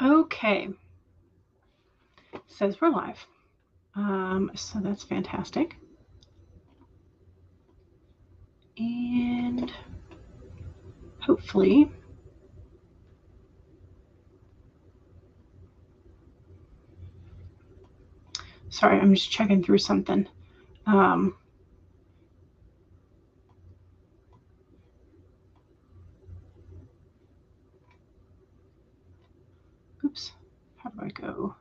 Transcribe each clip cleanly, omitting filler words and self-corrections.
Okay. It says we're live. So that's fantastic. And hopefully sorry, I'm just checking through something. Oops. How do I go?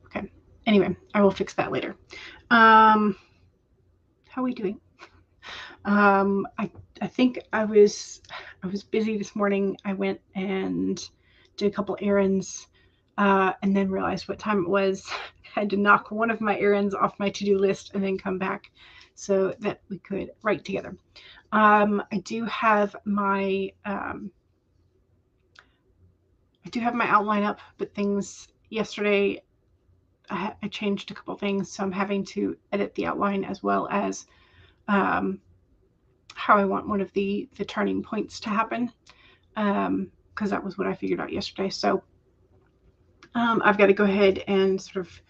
Okay. Anyway, I will fix that later. How are we doing? I think I was busy this morning. I went and did a couple errands, and then realized what time it was. I had to knock one of my errands off my to-do list and then come back so that we could write together. I do have my outline up, but things yesterday I changed a couple things, so I'm having to edit the outline as well as how I want one of the turning points to happen, because that was what I figured out yesterday. So I've got to go ahead and sort of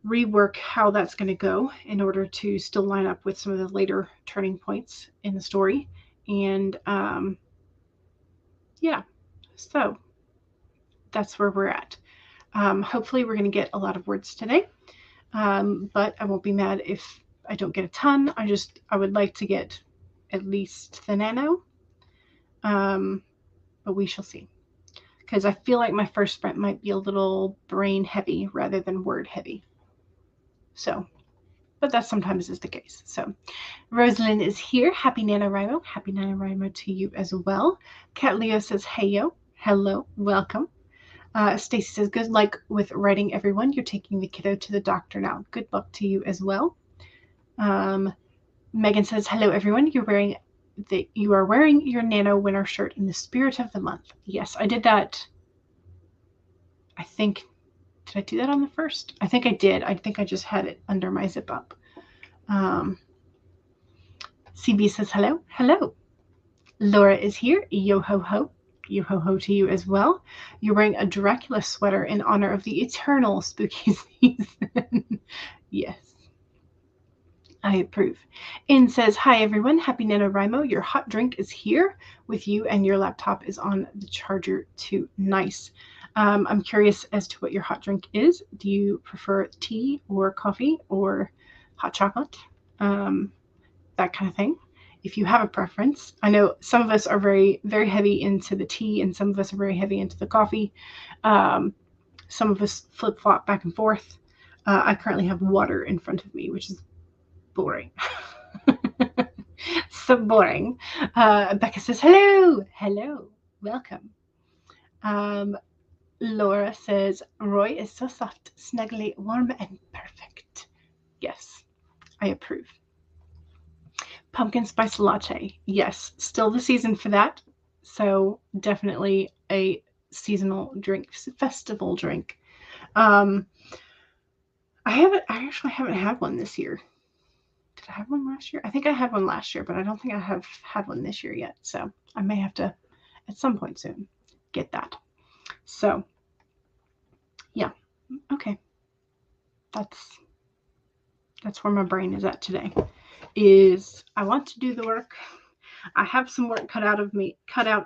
rework how that's going to go in order to still line up with some of the later turning points in the story. And yeah, so that's where we're at. Hopefully, we're going to get a lot of words today, but I won't be mad if I don't get a ton. I would like to get at least the nano, but we shall see. Because I feel like my first sprint might be a little brain heavy rather than word heavy. So, but that sometimes is the case. So, Rosalind is here. Happy NaNoWriMo. Happy NaNoWriMo to you as well. Cat Leo says, hey yo. Hello. Welcome. Stacy says, good luck with writing, everyone. You're taking the kiddo to the doctor now. Good luck to you as well. Megan says, hello, everyone. You are wearing your Nano winter shirt in the spirit of the month. Yes, I did that. I think, did I do that on the first? I think I did. I think I just had it under my zip up. CB says, hello. Hello. Laura is here. Yo ho ho. Yo ho ho to you as well. You're wearing a Dracula sweater in honor of the eternal spooky season. Yes. I approve. In says, hi everyone, happy NaNoWriMo. Your hot drink is here with you and your laptop is on the charger too. Nice. I'm curious as to what your hot drink is. Do you prefer tea or coffee or hot chocolate? That kind of thing. If you have a preference, I know some of us are very, very heavy into the tea and some of us are very heavy into the coffee. Some of us flip flop back and forth. I currently have water in front of me, which is boring. So boring. Becca says, hello, hello, welcome. Laura says, Roy is so soft, snuggly, warm, and perfect. Yes, I approve. Pumpkin spice latte. Yes, still the season for that. So definitely a seasonal drink, festival drink. I actually haven't had one this year. Did I have one last year? I think I had one last year, but I don't think I have had one this year yet. So I may have to, at some point soon, get that. So, yeah, okay. That's where my brain is at today. Is I want to do the work. I have some work cut out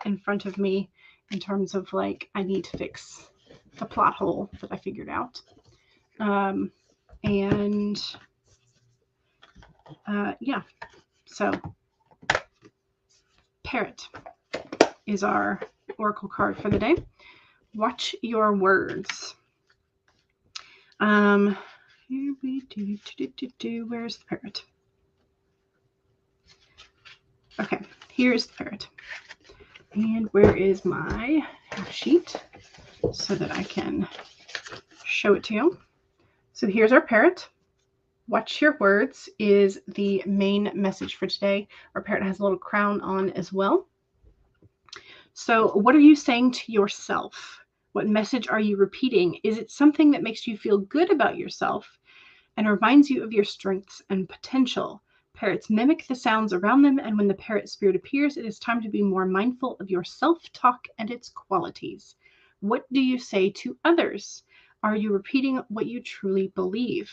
in front of me, in terms of like I need to fix the plot hole that I figured out, and yeah. So, Parrot is our oracle card for the day. Watch your words. Here we do. Where's the parrot? Okay, here's the parrot. And where is my sheet so that I can show it to you? So here's our parrot. Watch your words is the main message for today. Our parrot has a little crown on as well. So what are you saying to yourself? What message are you repeating? Is it something that makes you feel good about yourself and reminds you of your strengths and potential? Parrots mimic the sounds around them, and when the parrot spirit appears, it is time to be more mindful of your self-talk and its qualities. What do you say to others? Are you repeating what you truly believe?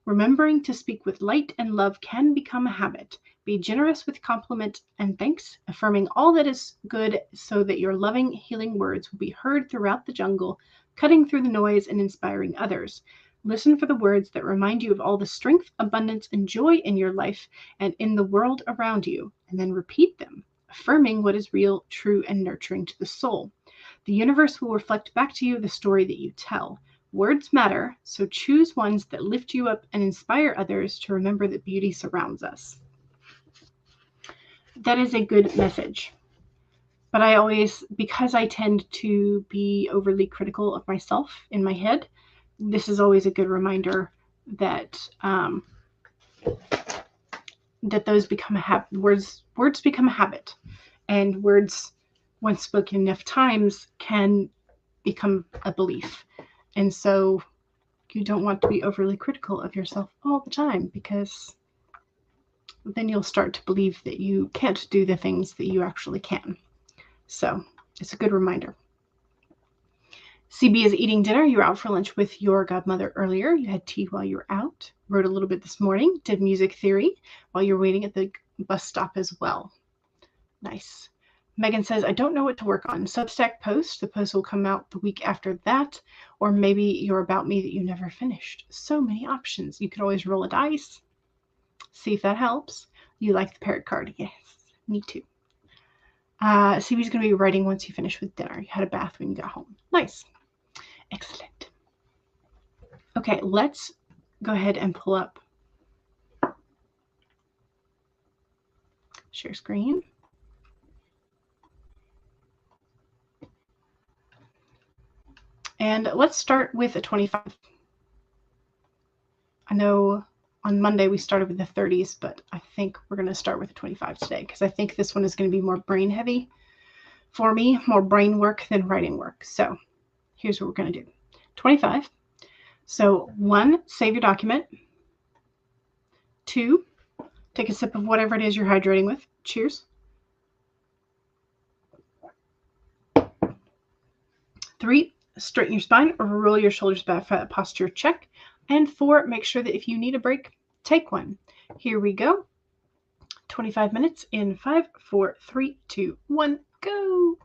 Remembering to speak with light and love can become a habit. Be generous with compliment and thanks, affirming all that is good so that your loving, healing words will be heard throughout the jungle, cutting through the noise and inspiring others. Listen for the words that remind you of all the strength, abundance, and joy in your life and in the world around you, and then repeat them, affirming what is real, true, and nurturing to the soul. The universe will reflect back to you the story that you tell. Words matter, so choose ones that lift you up and inspire others to remember that beauty surrounds us. That is a good message. But I always, because I tend to be overly critical of myself in my head, this is always a good reminder that that those become a habit. Words become a habit, and words, when spoken enough times, can become a belief. And so you don't want to be overly critical of yourself all the time, because then you'll start to believe that you can't do the things that you actually can. So it's a good reminder. CB is eating dinner. You were out for lunch with your godmother earlier. You had tea while you were out. Wrote a little bit this morning. Did music theory while you're waiting at the bus stop as well. Nice. Megan says, I don't know what to work on. Substack post. The post will come out the week after that. Or maybe you're about me that you never finished. So many options. You could always roll a dice. See if that helps. You like the parrot card? Yes, me too. CB's going to be writing once you finish with dinner. You had a bath when you got home. Nice. Excellent. Okay, let's go ahead and pull up share screen. And let's start with a 25. I know on Monday we started with the 30s, but I think we're going to start with a 25 today because I think this one is going to be more brain heavy for me, more brain work than writing work. So here's what we're going to do. 25. So 1, save your document. 2, take a sip of whatever it is you're hydrating with. Cheers. 3, straighten your spine or roll your shoulders back, posture check. And 4, make sure that if you need a break, take one. Here we go. 25 minutes in 5, 4, 3, 2, 1, go.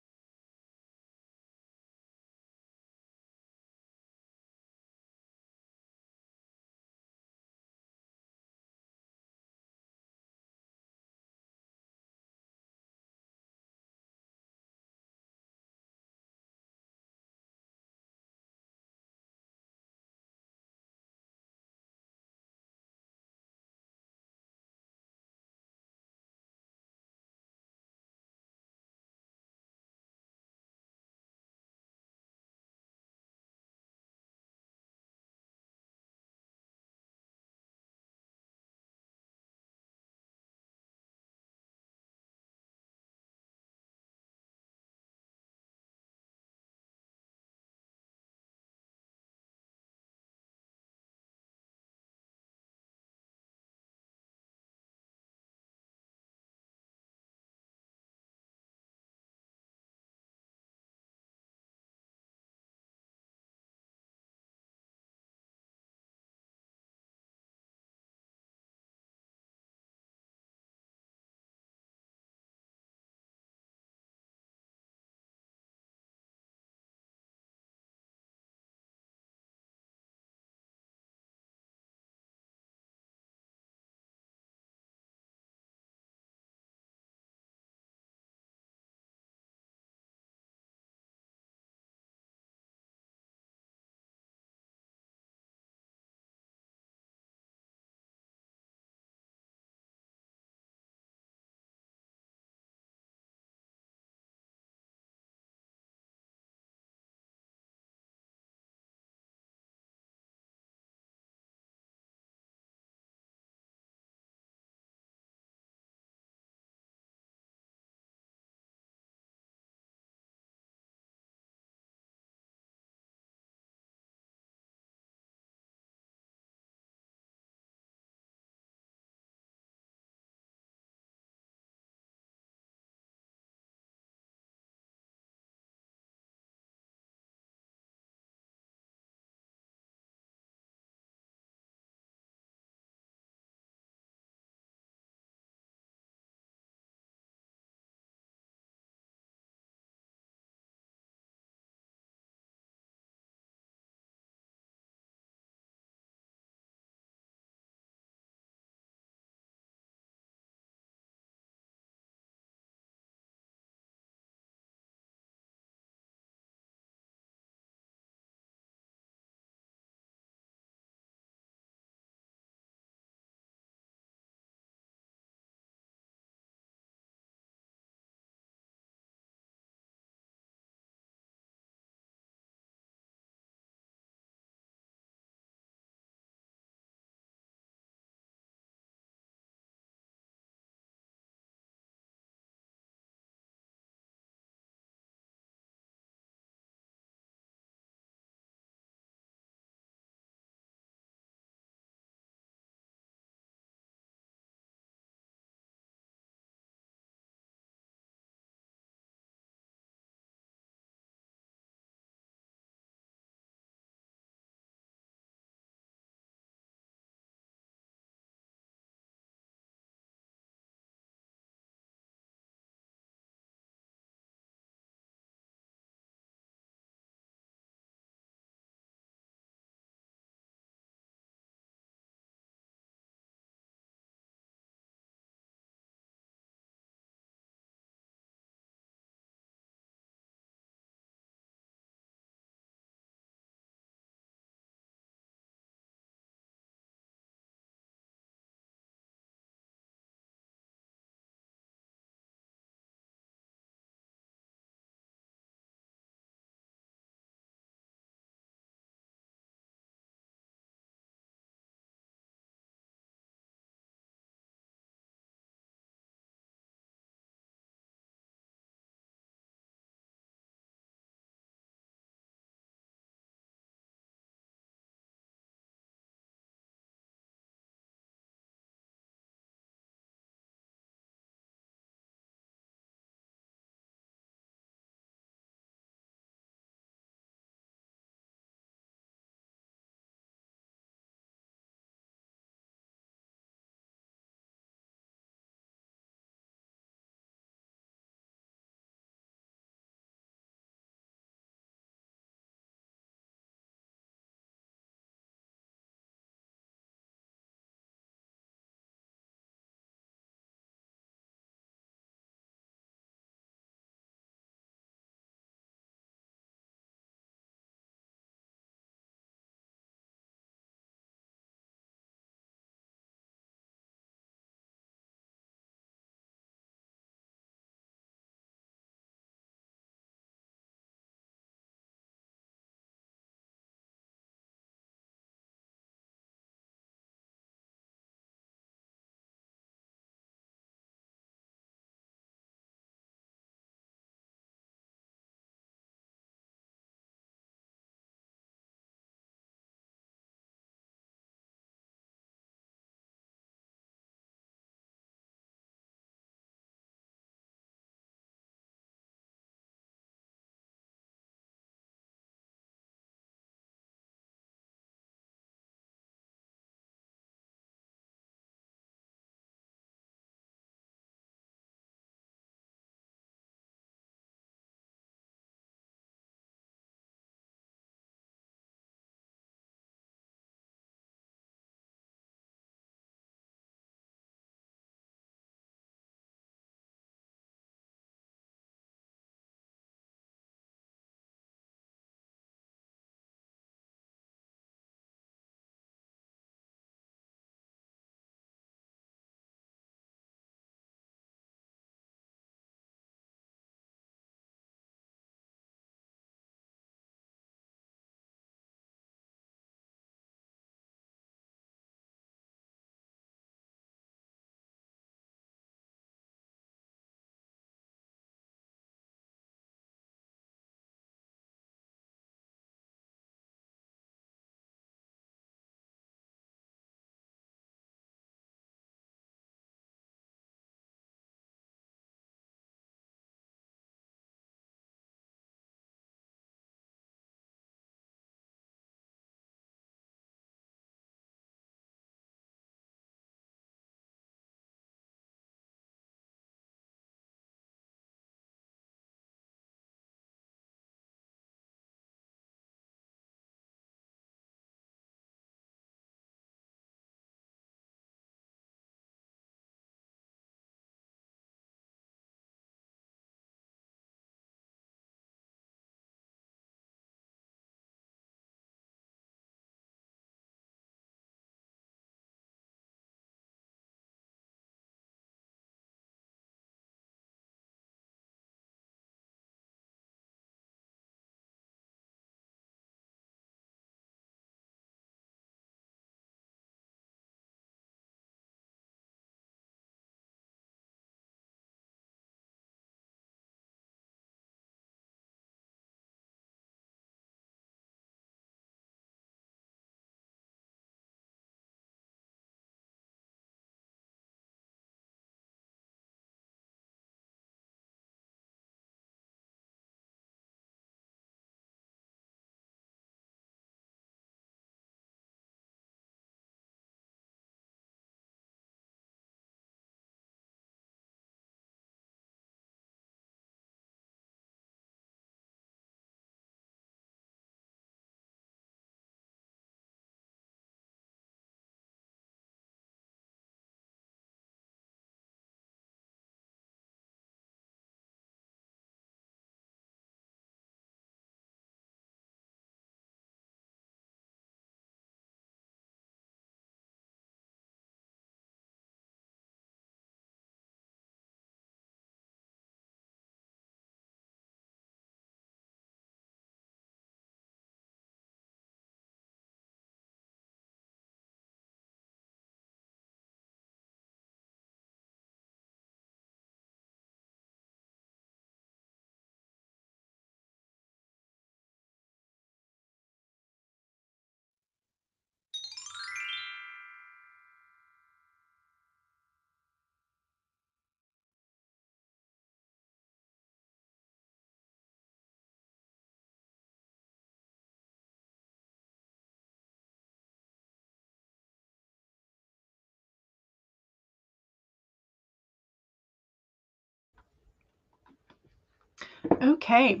Okay.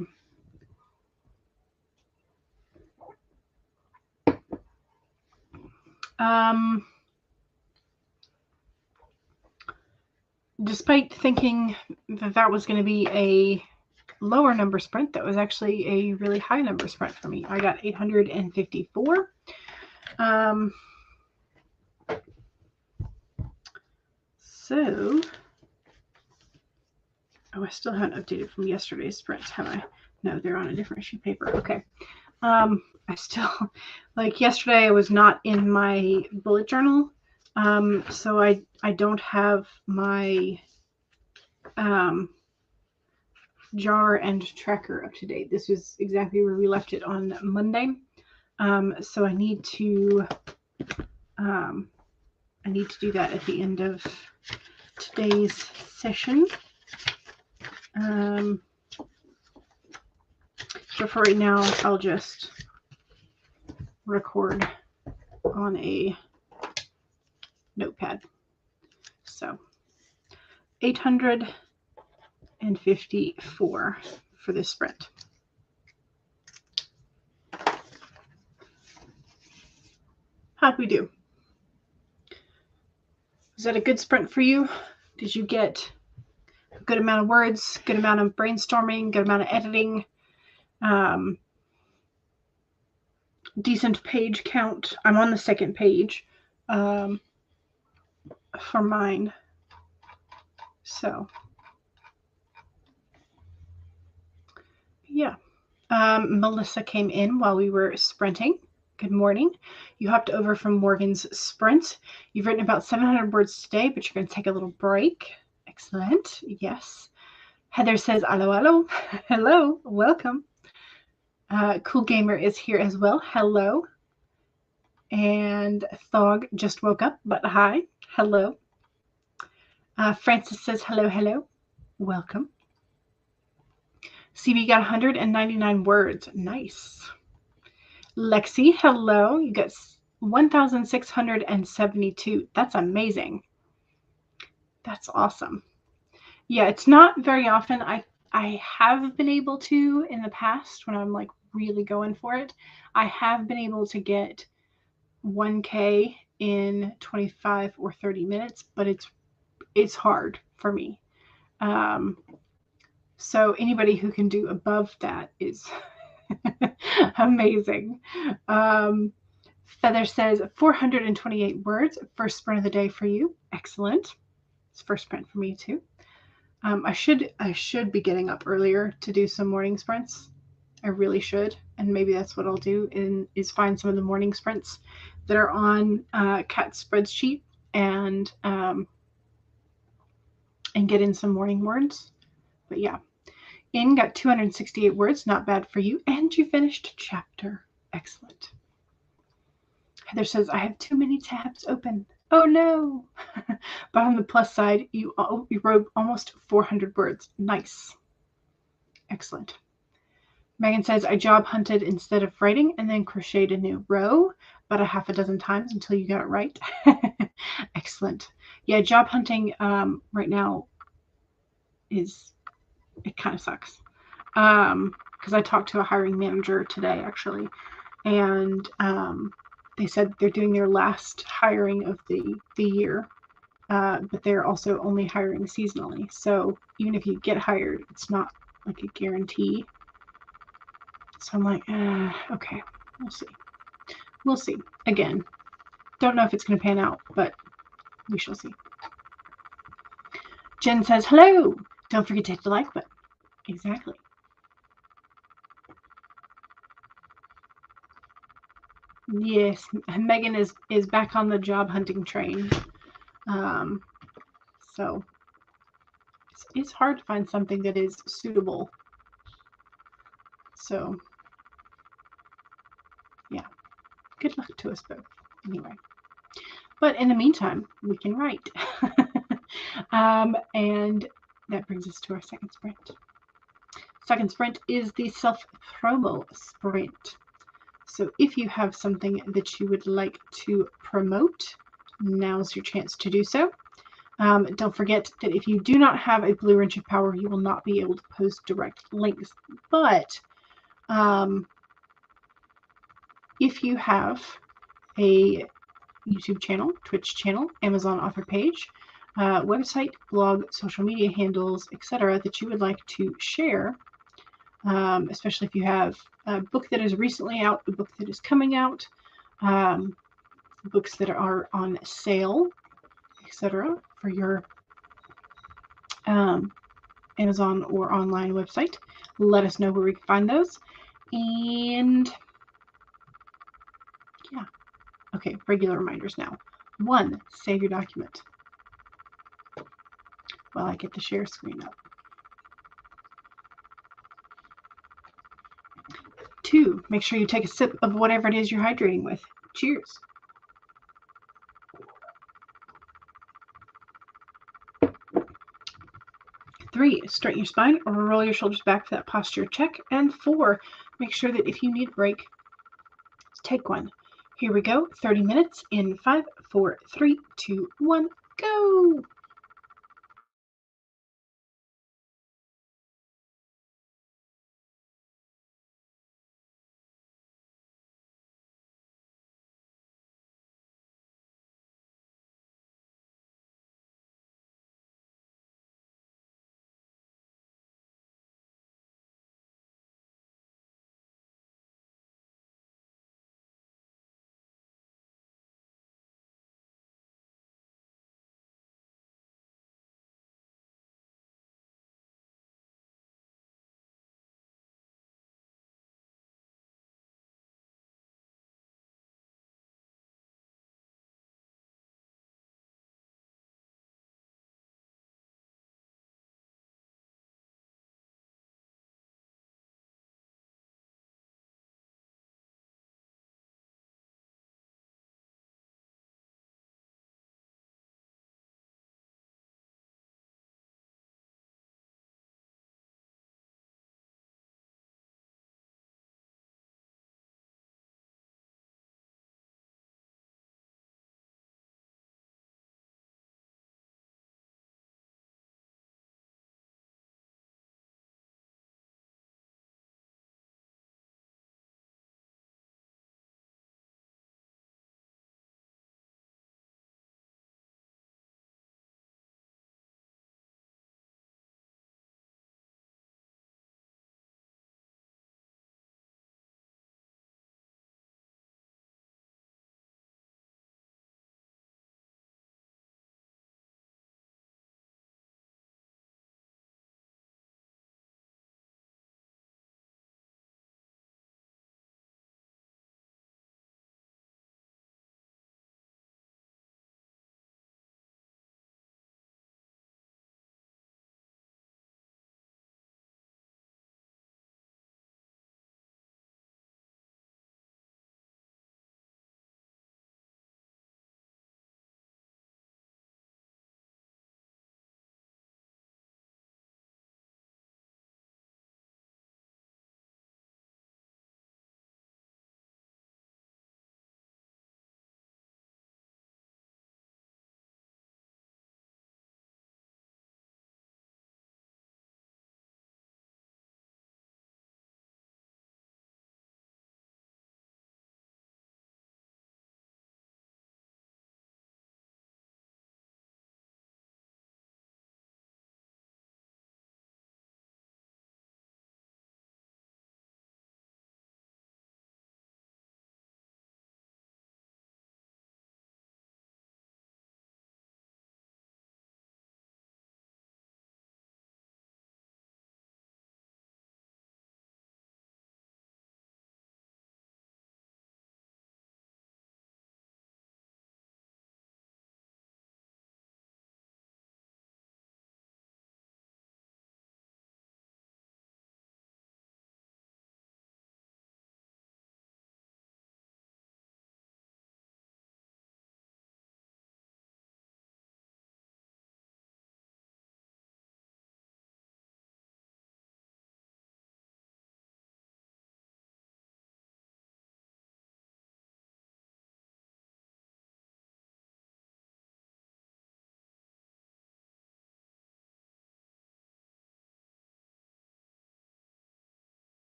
Despite thinking that that was going to be a lower number sprint, that was actually a really high number sprint for me. I got 854. So, oh, I still haven't updated from yesterday's sprint, have I? No, they're on a different sheet of paper. Okay. I still, like yesterday, I was not in my bullet journal. So I don't have my jar and tracker up to date. This was exactly where we left it on Monday. So I need to do that at the end of today's session. But for right now, I'll just record on a notepad. So 854 for this sprint. How'd we do? Was that a good sprint for you? Did you get a good amount of words, good amount of brainstorming, good amount of editing, decent page count? I'm on the second page for mine. So, yeah. Melissa came in while we were sprinting. Good morning. You hopped over from Morgan's sprint. You've written about 700 words today, but you're going to take a little break. Excellent. Yes. Heather says, hello, hello. Hello. Welcome. Cool Gamer is here as well. Hello. And Thog just woke up, but hi. Hello. Francis says, hello, hello. Welcome. CB got 199 words. Nice. Lexi, hello. You got 1,672. That's amazing. That's awesome. Yeah, it's not very often. I have been able to in the past when I'm like really going for it. I have been able to get 1K in 25 or 30 minutes, but it's hard for me. So anybody who can do above that is amazing. Feather says 428 words. First sprint of the day for you. Excellent. It's first sprint for me too. I should be getting up earlier to do some morning sprints. I really should, and maybe that's what I'll do. Is find some of the morning sprints that are on Kat's spreadsheet and get in some morning words. But yeah, In got 268 words. Not bad for you, and you finished a chapter. Excellent. Heather says, I have too many tabs open. Oh no. But on the plus side, you wrote almost 400 words. Nice. Excellent. Megan says, I job hunted instead of writing and then crocheted a new row about a half a dozen times until you got it right. Excellent. Yeah, job hunting right now it kind of sucks. Because I talked to a hiring manager today, actually, and they said they're doing their last hiring of the year, but they're also only hiring seasonally. So even if you get hired, it's not like a guarantee. So I'm like, okay, we'll see. We'll see. Again, don't know if it's going to pan out, but we shall see. Jen says, hello. Don't forget to hit the like button. Exactly. Yes, Megan is back on the job hunting train. So it's hard to find something that is suitable. So yeah, good luck to us both. Anyway, but in the meantime, we can write. And that brings us to our second sprint. Second sprint is the self-promo sprint. So if you have something that you would like to promote, now's your chance to do so. Don't forget that if you do not have a blue wrench of power, you will not be able to post direct links. But if you have a YouTube channel, Twitch channel, Amazon author page, website, blog, social media handles, etc., that you would like to share, especially if you have a book that is recently out, a book that is coming out, books that are on sale, etc., for your Amazon or online website, let us know where we can find those. And yeah, okay, regular reminders now. 1, save your document while I get the share screen up. 2, make sure you take a sip of whatever it is you're hydrating with. Cheers. 3, straighten your spine or roll your shoulders back for that posture check. And 4, make sure that if you need a break, take one. Here we go. 30 minutes in 5, 4, 3, 2, 1, go.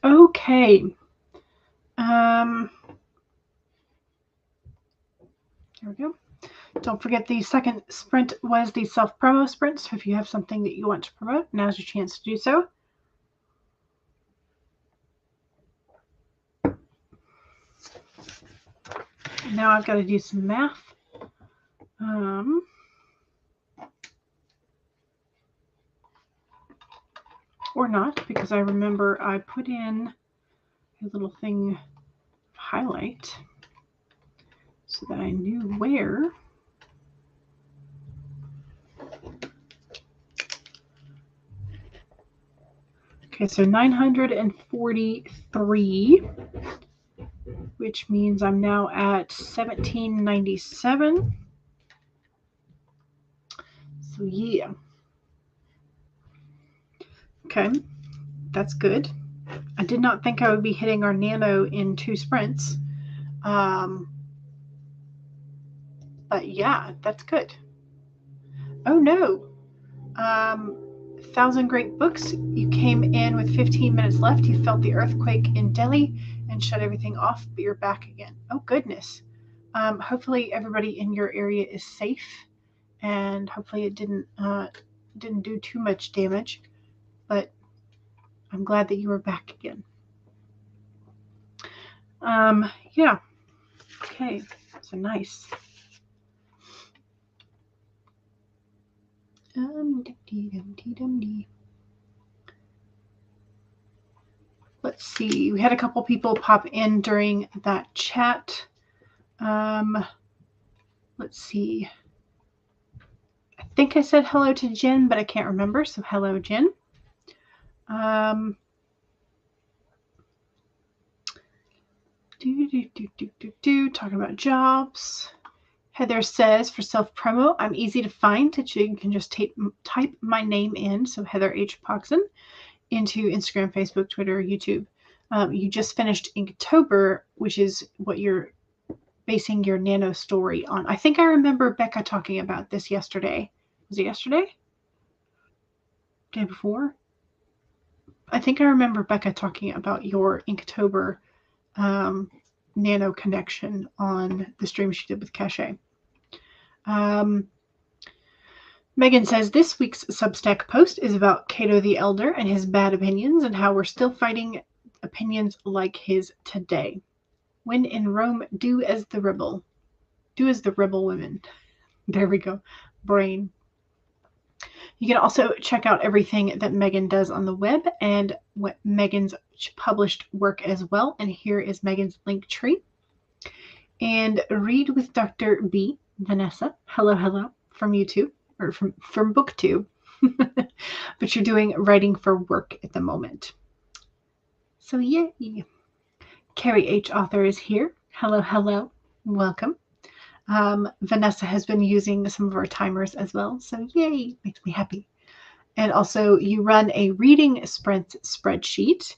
Okay. There we go. Don't forget the second sprint was the self-promo sprint. So if you have something that you want to promote, now's your chance to do so. Now I've got to do some math. Or not, because I remember I put in a little thing highlight so that I knew where. Okay, so 943, which means I'm now at 1797. So yeah. Okay, that's good. I did not think I would be hitting our nano in 2 sprints. But yeah, that's good. Oh no. 1,000 Great Books. You came in with 15 minutes left. You felt the earthquake in Delhi and shut everything off, but you're back again. Oh goodness. Hopefully everybody in your area is safe, and hopefully it didn't do too much damage. But I'm glad that you were back again. Yeah. Okay. So nice. Let's see. We had a couple people pop in during that chat. Let's see. I think I said hello to Jen, but I can't remember. So hello, Jen. Talking about jobs. Heather says for self-promo, I'm easy to find. You can just type my name in, so Heather H. Poxon, into Instagram, Facebook, Twitter, YouTube. You just finished Inktober, which is what you're basing your nano story on. I think I remember Becca talking about this yesterday. Was it yesterday? Day before? I think I remember Becca talking about your Inktober nano connection on the stream she did with Cache. Megan says this week's Substack post is about Cato the Elder and his bad opinions and how we're still fighting opinions like his today. When in Rome, do as the rebel. Do as the rebel women. There we go. Brain. You can also check out everything that Megan does on the web and what Megan's published work as well. And here is Megan's link tree. And read with Dr. B, Vanessa. Hello, hello, from YouTube, or from BookTube. But you're doing writing for work at the moment. So yay. Carrie H. Author is here. Hello, hello. Welcome. Vanessa has been using some of our timers as well. So yay, makes me happy. And also you run a reading sprint spreadsheet,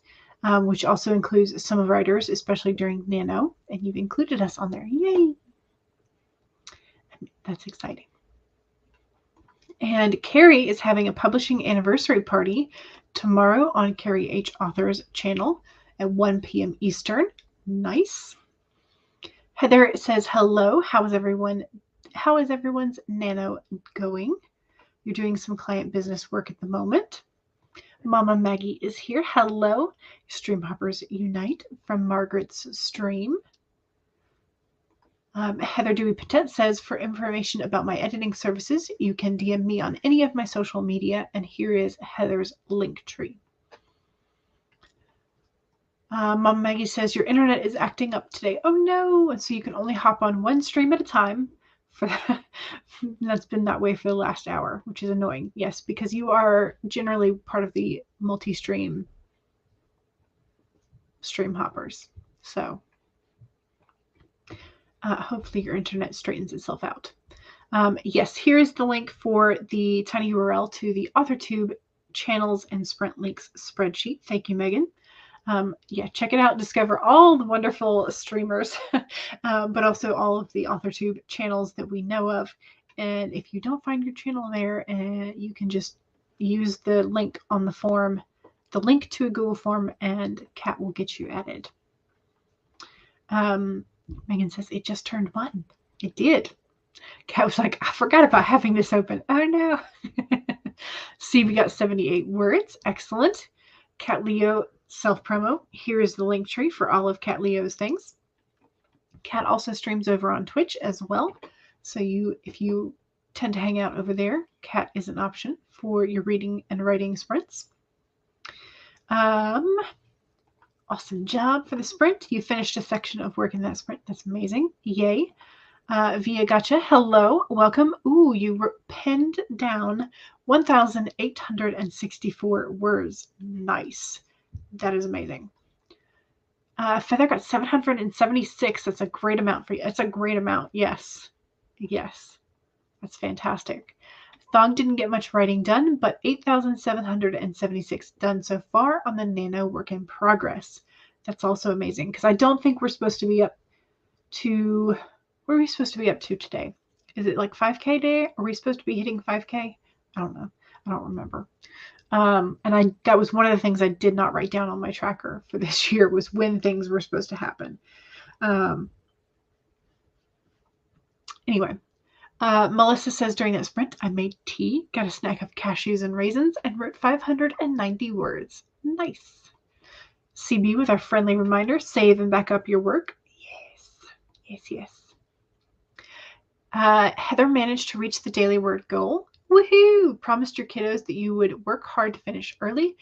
which also includes some of writers, especially during Nano. And you've included us on there. Yay. That's exciting. And Carrie is having a publishing anniversary party tomorrow on Carrie H. Author's channel at 1 p.m. Eastern. Nice. Heather says, hello. How is everyone's Nano going? You're doing some client business work at the moment. Mama Maggie is here. Hello. Stream Hoppers Unite from Margaret's stream. Heather Dewey Patet says, for information about my editing services, you can DM me on any of my social media, and here is Heather's link tree. Mom Maggie says, your internet is acting up today. Oh no! And so you can only hop on one stream at a time. That's been that way for the last hour, which is annoying. Yes, because you are generally part of the multi-stream stream hoppers. So hopefully your internet straightens itself out. Yes, here is the link for the tiny URL to the AuthorTube channels and Sprint links spreadsheet. Thank you, Megan. Yeah, check it out. Discover all the wonderful streamers, but also all of the AuthorTube channels that we know of. And if you don't find your channel there, you can just use the link on the form the link to a Google form, and Kat will get you added. Megan says, it just turned 1. It did. Kat was like, I forgot about having this open. Oh, no. See, we got 78 words. Excellent. Kat Leo self-promo. Here is the link tree for all of Kat Leo's things. Kat also streams over on Twitch as well. So if you tend to hang out over there, Kat is an option for your reading and writing sprints. Awesome job for the sprint. You finished a section of work in that sprint. That's amazing. Yay. Via Gotcha. Hello. Welcome. Ooh, you penned down 1,864 words. Nice. That is amazing. Feather got 776. That's a great amount for you. It's a great amount. Yes. Yes. That's fantastic. Thong didn't get much writing done, but 8,776 done so far on the Nano work in progress. That's also amazing because I don't think we're supposed to be up to, what are we supposed to be up to today? Is it like 5K day? Are we supposed to be hitting 5K? I don't know. I don't remember. And that was one of the things I did not write down on my tracker for this year was when things were supposed to happen. Anyway. Melissa says, during that sprint, I made tea, got a snack of cashews and raisins, and wrote 590 words. Nice. CB with our friendly reminder, save and back up your work. Yes. Yes, yes. Heather managed to reach the daily word goal. Woohoo! Promised your kiddos that you would work hard to finish early,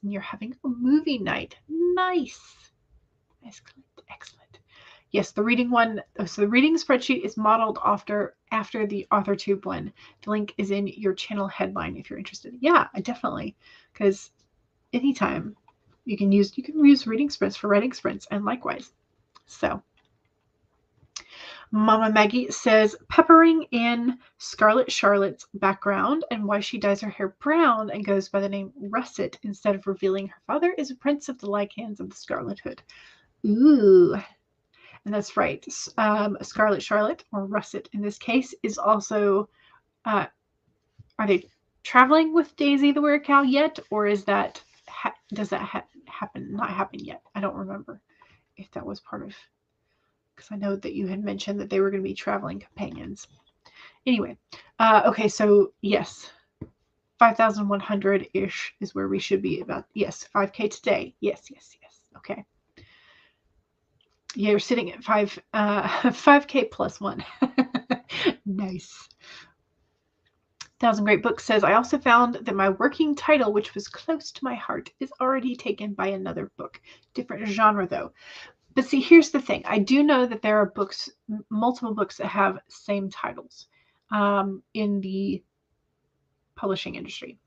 and you're having a movie night. Nice. Excellent. Excellent. Yes, the reading one. So the reading spreadsheet is modeled after the AuthorTube one. The link is in your channel headline if you're interested. Yeah, definitely, because anytime you can use reading sprints for writing sprints, and likewise. So, Mama Maggie says, peppering in Scarlet Charlotte's background and why she dyes her hair brown and goes by the name Russet instead of revealing her father is a prince of the Lycans of the Scarlet Hood. Ooh. And that's right. Scarlet Charlotte, or Russet in this case, is also, are they traveling with Daisy the Were-Cow yet? Or is that, does that happen? Not happen yet. I don't remember if that was part of, because I know that you had mentioned that they were going to be traveling companions. Anyway, okay, so yes, 5,100-ish is where we should be about, yes, 5K today. Yes, yes, yes. Okay. Yeah, you're sitting at 5K plus 1. Nice. 1,000 Great Books says, I also found that my working title, which was close to my heart, is already taken by another book. Different genre, though. But see, here's the thing. I do know that there are books, multiple books that have same titles in the publishing industry.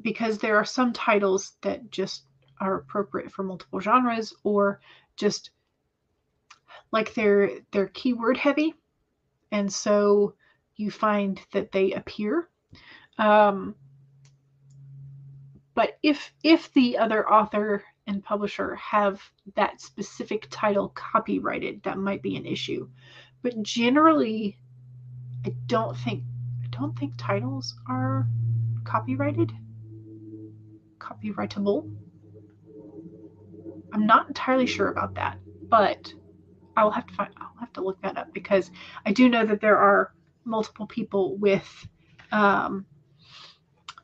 Because there are some titles that just are appropriate for multiple genres, or just like they're keyword heavy, and so you find that they appear. But if the other author and publisher have that specific title copyrighted, that might be an issue. But generally, I don't think titles are copyrighted, copyrightable. I'm not entirely sure about that, but I'll have to look that up, because I do know that there are multiple people with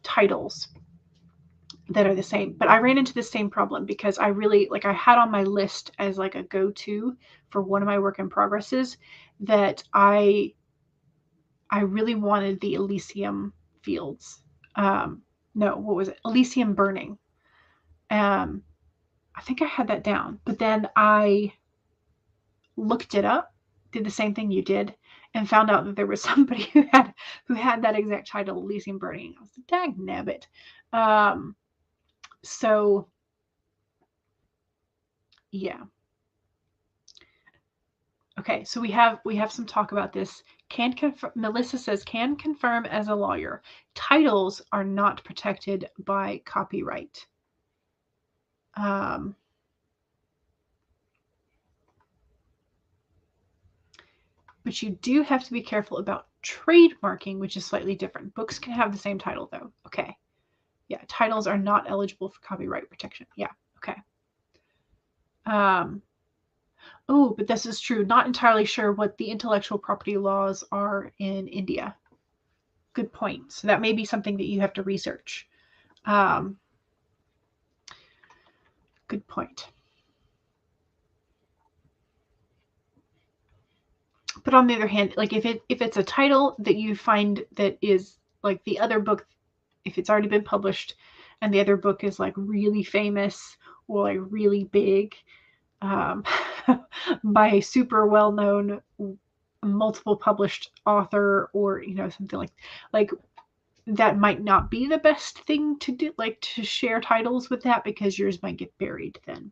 titles that are the same. But I ran into the same problem because I really, I had on my list as like a go-to for one of my work in progresses that I really wanted the Elysium Fields. No, what was it? Elysium Burning. I think I had that down, but then I looked it up, did the same thing you did, and found out that there was somebody who had that exact title, Elysium Burning. I was like, dang nabbit. So yeah. Okay, so we have some talk about this. Melissa says, can confirm as a lawyer, titles are not protected by copyright. But you do have to be careful about trademarking, which is slightly different. Books can have the same title, though. Okay. Yeah, titles are not eligible for copyright protection. Yeah, okay. Oh, but this is true. Not entirely sure what the intellectual property laws are in India. Good point. So that may be something that you have to research. Good point. But on the other hand, like if it's a title that you find that is like the other book, if it's already been published and the other book is like really famous or like really big, by a super well-known multiple published author, or something like that might not be the best thing to do, like to share titles with that, because yours might get buried then.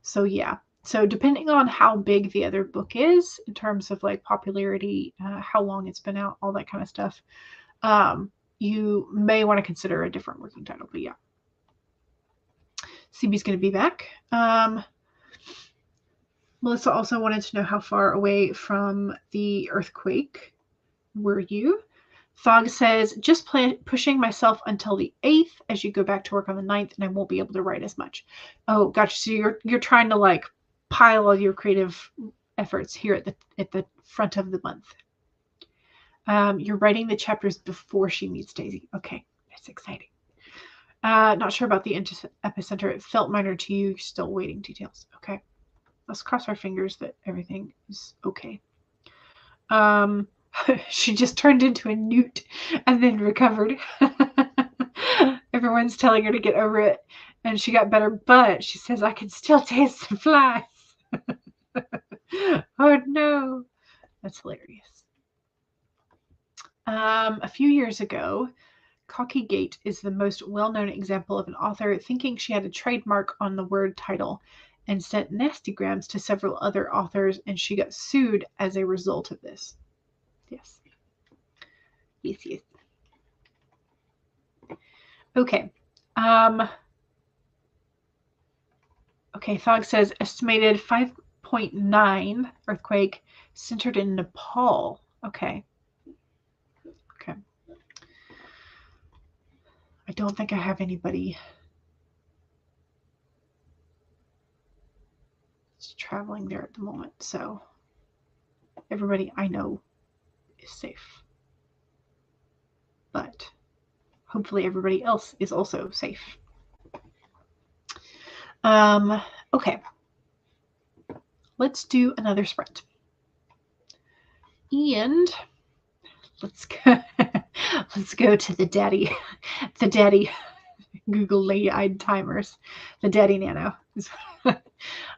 So yeah, so depending on how big the other book is in terms of like popularity, how long it's been out, all that kind of stuff, you may want to consider a different working title. But yeah, CB's going to be back. Melissa also wanted to know how far away from the earthquake were you? Thog says, just pushing myself until the 8th as you go back to work on the 9th, and I won't be able to write as much. Oh, gotcha. So you're trying to like pile all your creative efforts here at the front of the month. You're writing the chapters before she meets Daisy. Okay, that's exciting. Not sure about the epicenter. It felt minor to you. Still waiting details. Okay. Let's cross our fingers that everything is okay. She just turned into a newt and then recovered. Everyone's telling her to get over it, and she got better, but she says, I can still taste the flies. Oh no. That's hilarious. A few years ago, Cocky Gate is the most well-known example of an author thinking she had a trademark on the word title and sent nastygrams to several other authors, and she got sued as a result of this. Yes. Yes. Okay. Okay, Thog says estimated 5.9 earthquake centered in Nepal. Okay. I don't think I have anybody traveling there at the moment, so everybody I know is safe. But hopefully everybody else is also safe. Okay. Let's do another sprint. And let's go to the daddy Google lady-eyed timers, the Daddy Nano.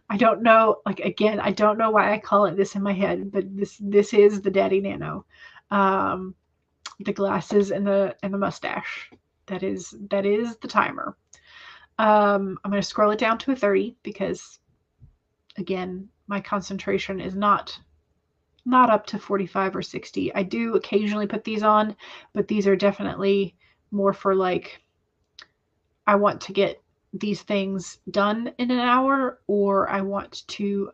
I don't know, like, again, I don't know why I call it this in my head, but this is the Daddy Nano. The glasses and the mustache. That is the timer. I'm going to scroll it down to a 30 because, again, my concentration is not up to 45 or 60. I do occasionally put these on, but these are definitely more for like, I want to get these things done in an hour, or I want to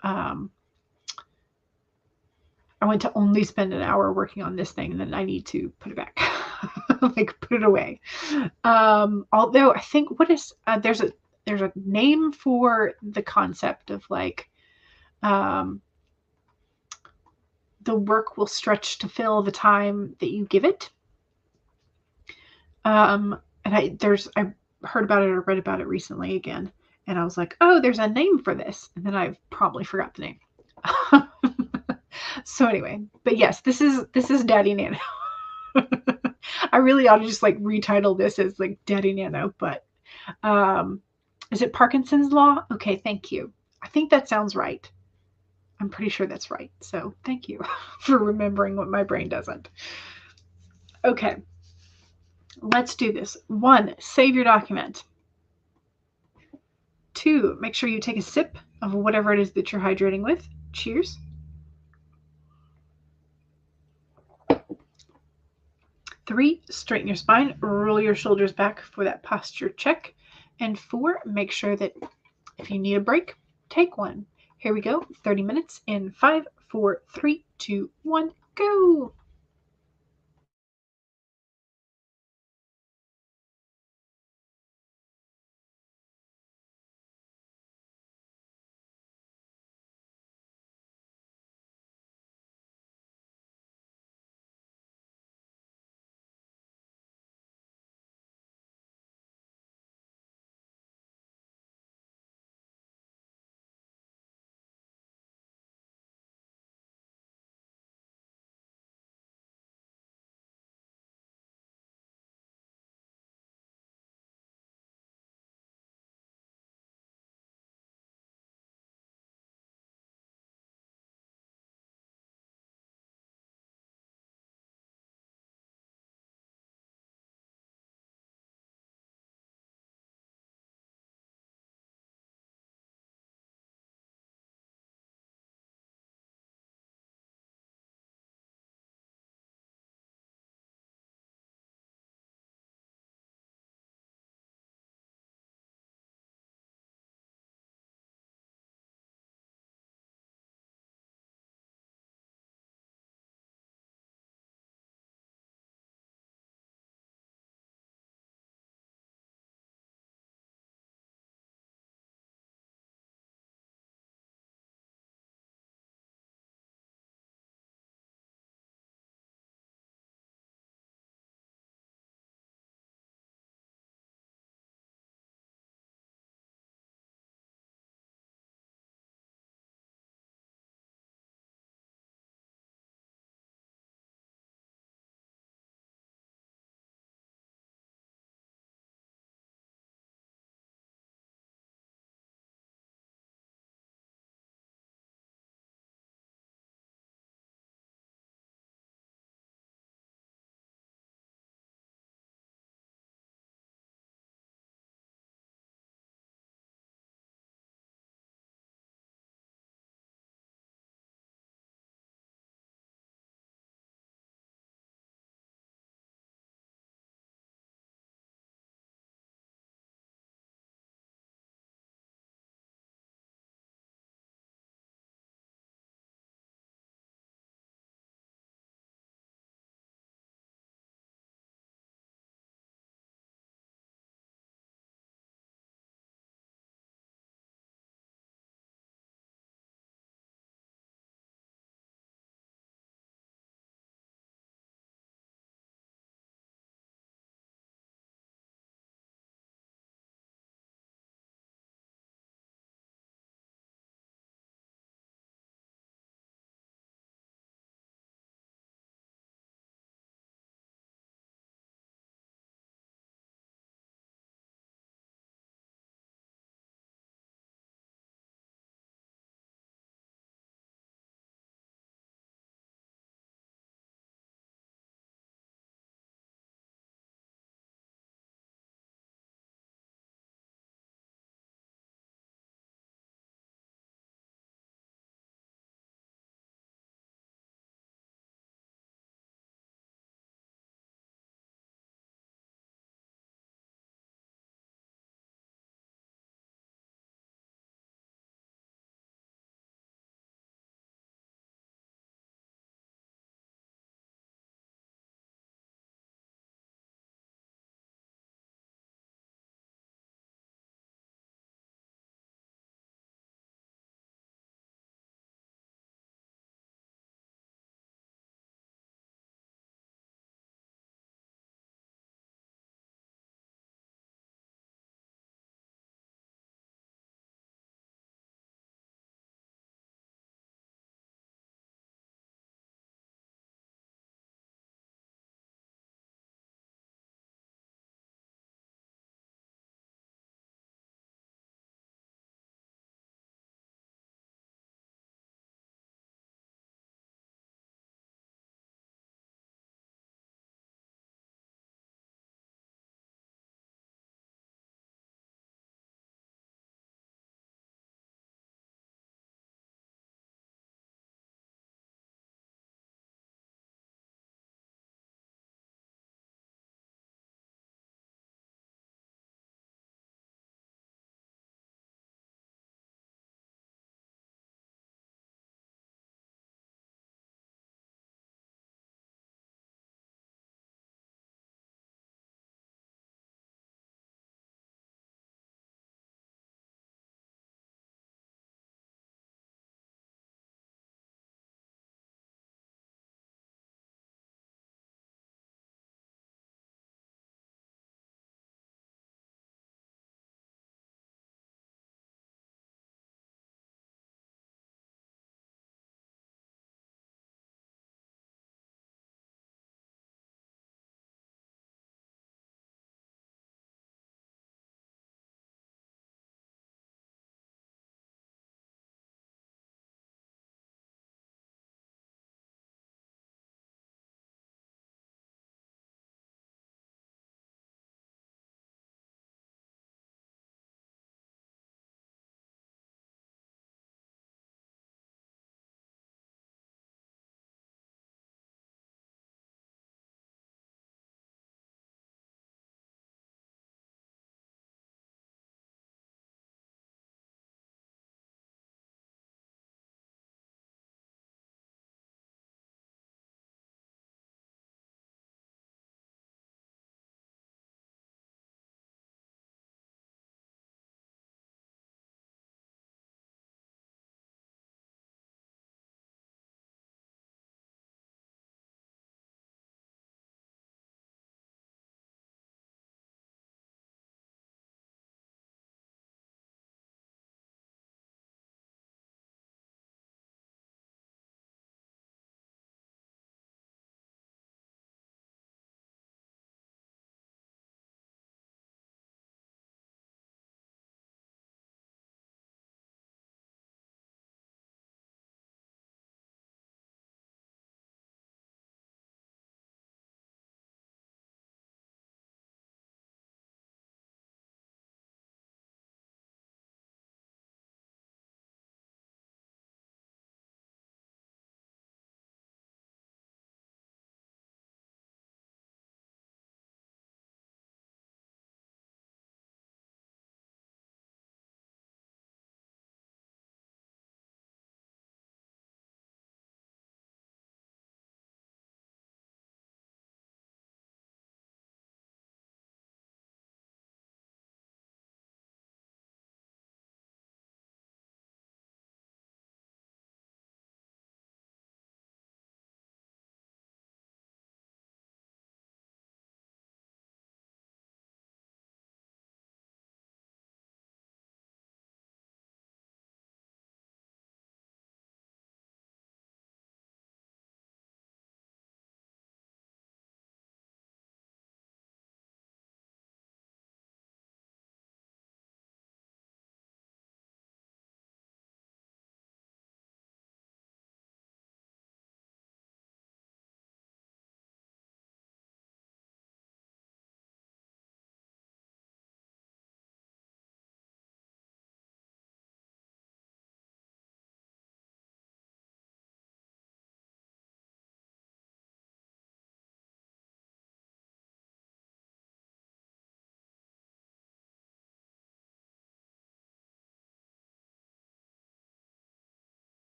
only spend an hour working on this thing, and then I need to put it back. Like, put it away. Although I think there's a name for the concept of like the work will stretch to fill the time that you give it. And I heard about it or read about it recently again, and I was like, oh, there's a name for this, and then I probably forgot the name. So anyway, but yes, this is Daddy Nano. I really ought to just like retitle this as like Daddy Nano, but is it Parkinson's Law? Okay, thank you. I think that sounds right. I'm pretty sure that's right. So thank you for remembering what my brain doesn't. Okay, let's do this. 1, save your document. 2, make sure you take a sip of whatever it is that you're hydrating with. Cheers. 3, straighten your spine, roll your shoulders back for that posture check. And 4, make sure that if you need a break, take one. Here we go. 30 minutes in 5, 4, 3, 2, 1, go.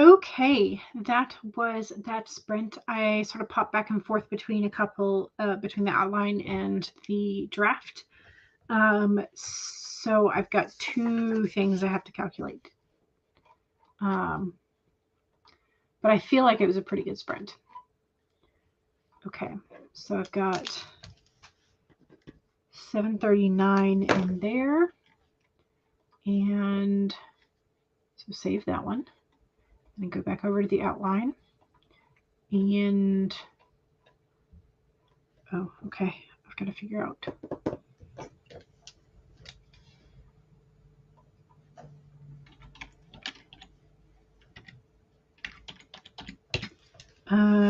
Okay, that was that sprint. I sort of popped back and forth between a couple, between the outline and the draft. So I've got two things I have to calculate. But I feel like it was a pretty good sprint. Okay, so I've got 739 in there. And so save that one. And then go back over to the outline. And, oh, okay, I've got to figure out.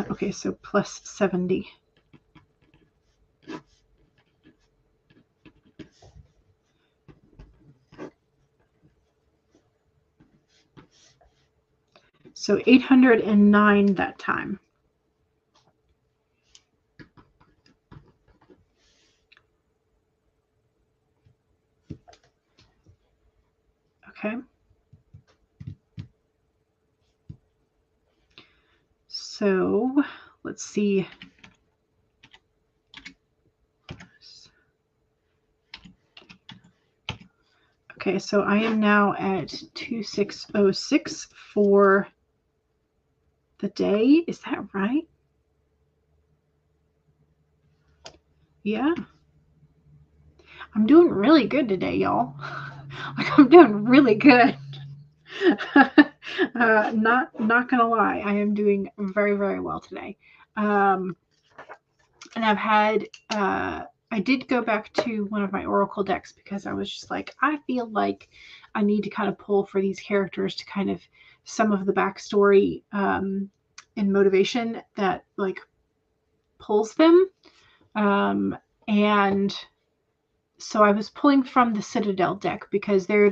Okay, so plus 70. So 809 that time. Okay. So let's see. Okay, so I am now at 2606 for the day. Is that right? Yeah. I'm doing really good today, y'all. Like, I'm doing really good. Not gonna lie, I am doing very, very well today. And I've had I did go back to one of my Oracle decks because I was just like, I feel like I need to kind of pull for these characters to kind of some of the backstory and motivation that like pulls them. And so I was pulling from the Citadel deck because they're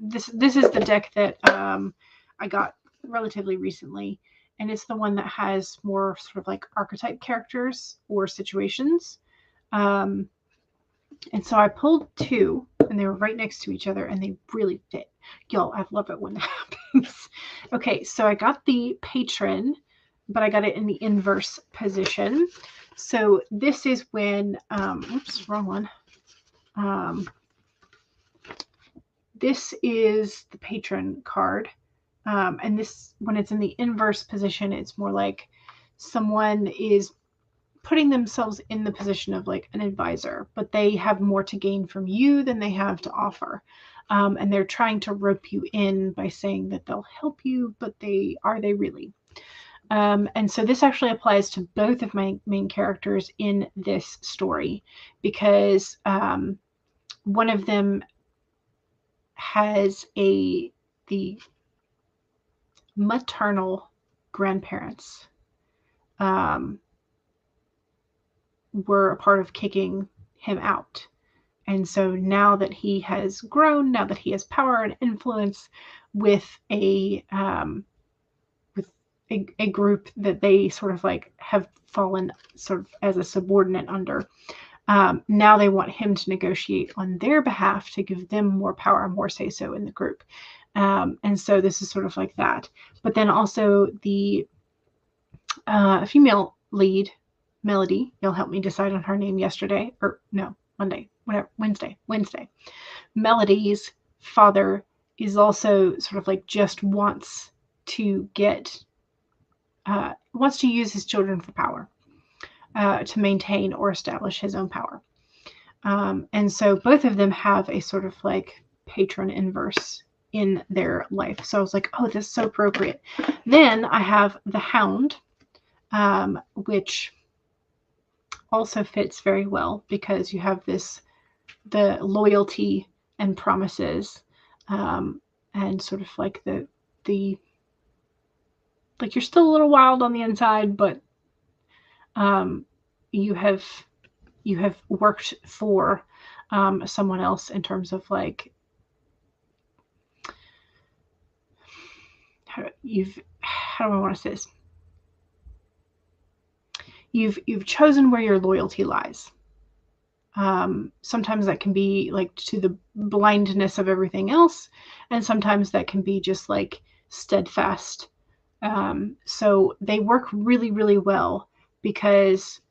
this is the deck that I got relatively recently, and it's the one that has more sort of like archetype characters or situations. And so I pulled two, and they were right next to each other, and they really fit. Y'all, I love it when that happens. Okay, so I got the patron, but I got it in the inverse position. So this is when, oops, wrong one. This is the patron card. And this, when it's in the inverse position, it's more like someone is putting themselves in the position of like an advisor, but they have more to gain from you than they have to offer. And they're trying to rope you in by saying that they'll help you, but are they really? And so this actually applies to both of my main characters in this story because one of them has the maternal grandparents were a part of kicking him out. And so now that he has grown, now that he has power and influence with a group that they sort of like have fallen sort of as a subordinate under, now they want him to negotiate on their behalf to give them more power, more say-so in the group. And so this is sort of like that. But then also the female lead, Melody, you'll help me decide on her name yesterday, or no, Monday, whatever, Wednesday. Melody's father is also sort of like just wants to use his children for power, to maintain or establish his own power. And so both of them have a sort of like patron inverse in their life. So I was like, oh, this is so appropriate. Then I have the Hound, which also fits very well because you have the loyalty and promises, and sort of like the like you're still a little wild on the inside, but you have worked for someone else in terms of like how do I want to say this? You've chosen where your loyalty lies. Sometimes that can be like to the blindness of everything else, and sometimes that can be just like steadfast. So they work really, really well because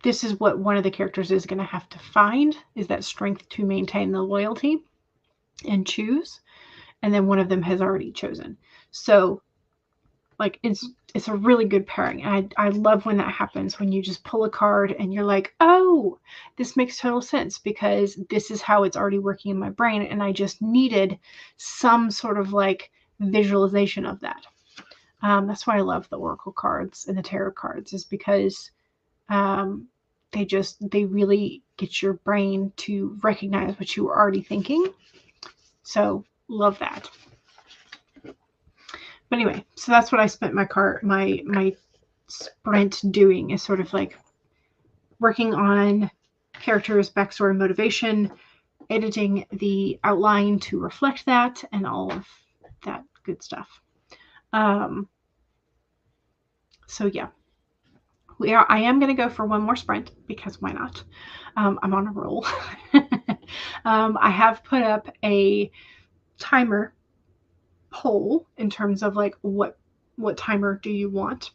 this is what one of the characters is going to have to find, is that strength to maintain the loyalty and choose. And then one of them has already chosen. So like it's a really good pairing. And I love when that happens, when you just pull a card and you're like, oh, this makes total sense because this is how it's already working in my brain. And I just needed some sort of like visualization of that. That's why I love the Oracle cards and the tarot cards, is because they really get your brain to recognize what you were already thinking. So love that. But anyway, so that's what I spent my sprint doing, is sort of like working on characters, backstory, motivation, editing the outline to reflect that, and all of that good stuff. So yeah, I am going to go for one more sprint because why not? I'm on a roll. I have put up a timer poll in terms of like what timer do you want.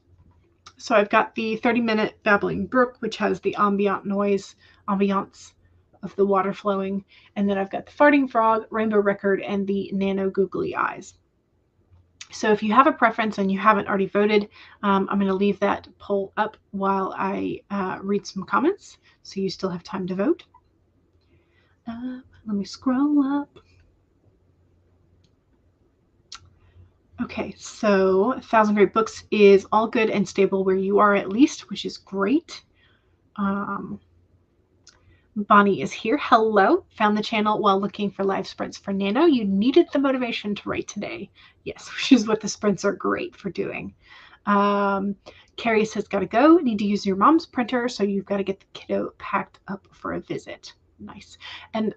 So I've got the 30-minute babbling brook, which has the ambiance of the water flowing, and then I've got the farting frog, rainbow record, and the nano googly eyes. So if you have a preference and you haven't already voted, I'm going to leave that poll up while I read some comments, so you still have time to vote. Let me scroll up. Okay, so 1,000 Great Books is all good and stable where you are at least, which is great. Bonnie is here. Hello. Found the channel while looking for live sprints for Nano. You needed the motivation to write today. Yes, which is what the sprints are great for doing. Carrie says, gotta go. Need to use your mom's printer, so you've got to get the kiddo packed up for a visit. Nice. And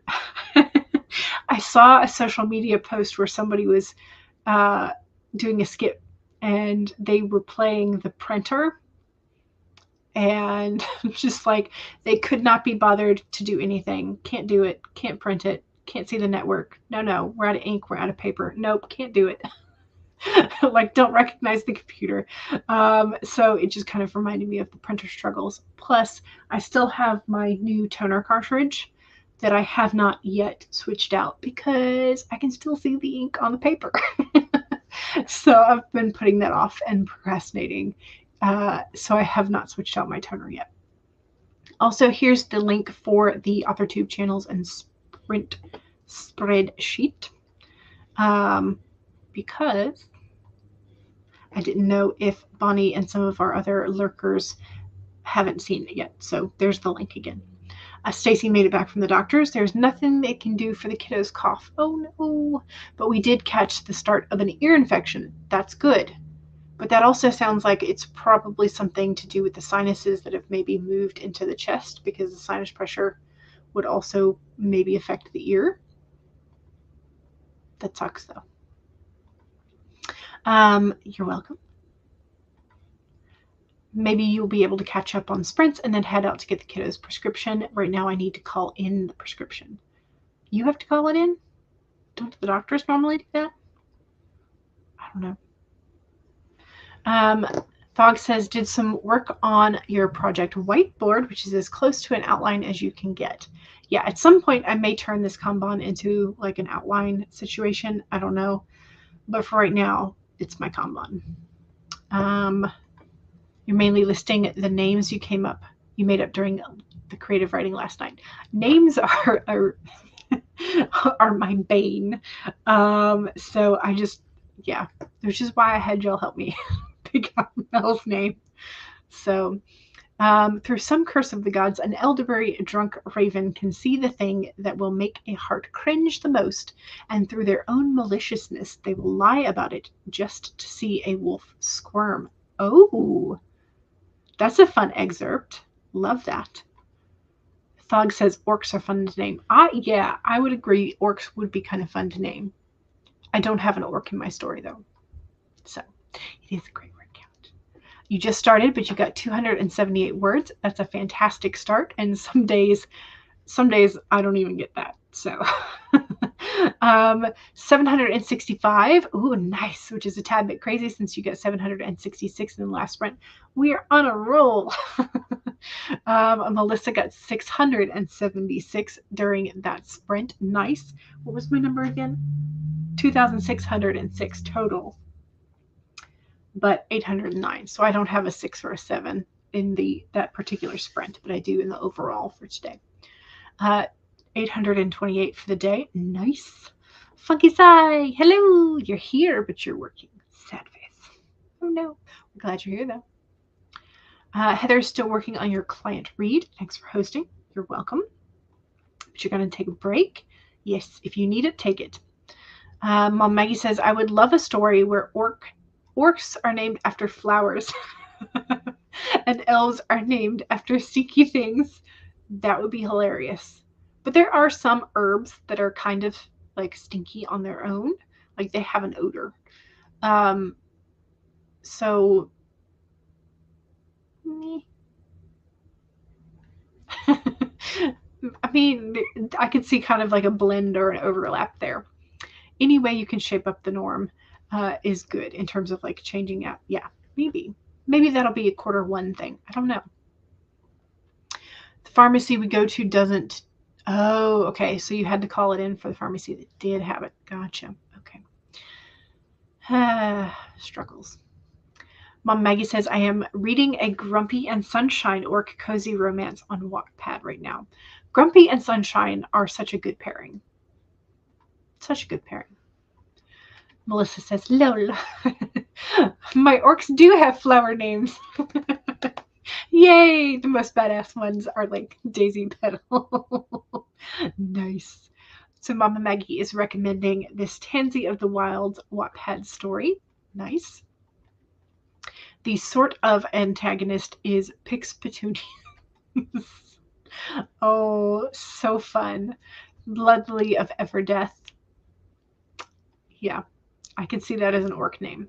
I saw a social media post where somebody was doing a skit and they were playing the printer, and just like they could not be bothered to do anything. Can't do it. Can't print it. Can't see the network. No, we're out of ink. We're out of paper. Nope, can't do it. Like, don't recognize the computer. So it just kind of reminded me of the printer struggles. Plus, I still have my new toner cartridge that I have not yet switched out because I can still see the ink on the paper. So I've been putting that off and procrastinating. So I have not switched out my toner yet. Also, here's the link for the AuthorTube channels and sprint spreadsheet, because I didn't know if Bonnie and some of our other lurkers haven't seen it yet. So there's the link again. Stacy made it back from the doctors. There's nothing they can do for the kiddo's cough. Oh no. But we did catch the start of an ear infection. That's good. But that also sounds like it's probably something to do with the sinuses that have maybe moved into the chest, because the sinus pressure would also maybe affect the ear. That sucks though. You're welcome. Maybe you'll be able to catch up on sprints and then head out to get the kiddo's prescription. Right now I need to call in the prescription. You have to call it in? Don't the doctors normally do that? I don't know. Thog says, did some work on your project whiteboard, which is as close to an outline as you can get. Yeah, at some point I may turn this Kanban into like an outline situation. I don't know. But for right now, it's my Kanban. You're mainly listing the names you made up during the creative writing last night. Names are my bane. So I just, yeah, which is why I had y'all help me pick out Mel's name. So through some curse of the gods, an elderberry drunk raven can see the thing that will make a heart cringe the most, and through their own maliciousness, they will lie about it just to see a wolf squirm. Oh, that's a fun excerpt. Love that. Thog says orcs are fun to name. Yeah, I would agree. Orcs would be kind of fun to name. I don't have an orc in my story though. So it is a great word count. You just started, but you got 278 words. That's a fantastic start. And some days I don't even get that. So 765. Ooh, nice, which is a tad bit crazy since you get 766 in the last sprint. We are on a roll. Melissa got 676 during that sprint. Nice. What was my number again? 2,606 total, but 809. So I don't have a 6 or a 7 in that particular sprint, but I do in the overall for today. 828 for the day. Nice. Funky Sai, hello. You're here, but you're working. Sad face. Oh no. We're glad you're here though. Heather's still working on your client read. Thanks for hosting. You're welcome. But you're going to take a break. Yes, if you need it, take it. Mom Maggie says, I would love a story where orcs are named after flowers and elves are named after sticky things. That would be hilarious. But there are some herbs that are kind of like stinky on their own. Like they have an odor. So I mean, I could see kind of like a blend or an overlap there. Any way you can shape up the norm is good in terms of like changing out. Yeah, maybe that'll be a Q1 thing. I don't know. The pharmacy we go to doesn't. Oh, okay. So you had to call it in for the pharmacy that did have it. Gotcha. Okay. Struggles. Mom Maggie says, I am reading a Grumpy and Sunshine orc cozy romance on Wattpad right now. Grumpy and Sunshine are such a good pairing. Such a good pairing. Melissa says, lol. My orcs do have flower names. Yay! The most badass ones are like Daisy Petal. Nice. So Mama Maggie is recommending this Tansy of the Wilds Wattpad story. Nice. The sort of antagonist is Pix Petunias. Oh, so fun. Bloodly of Everdeath. Yeah, I could see that as an orc name.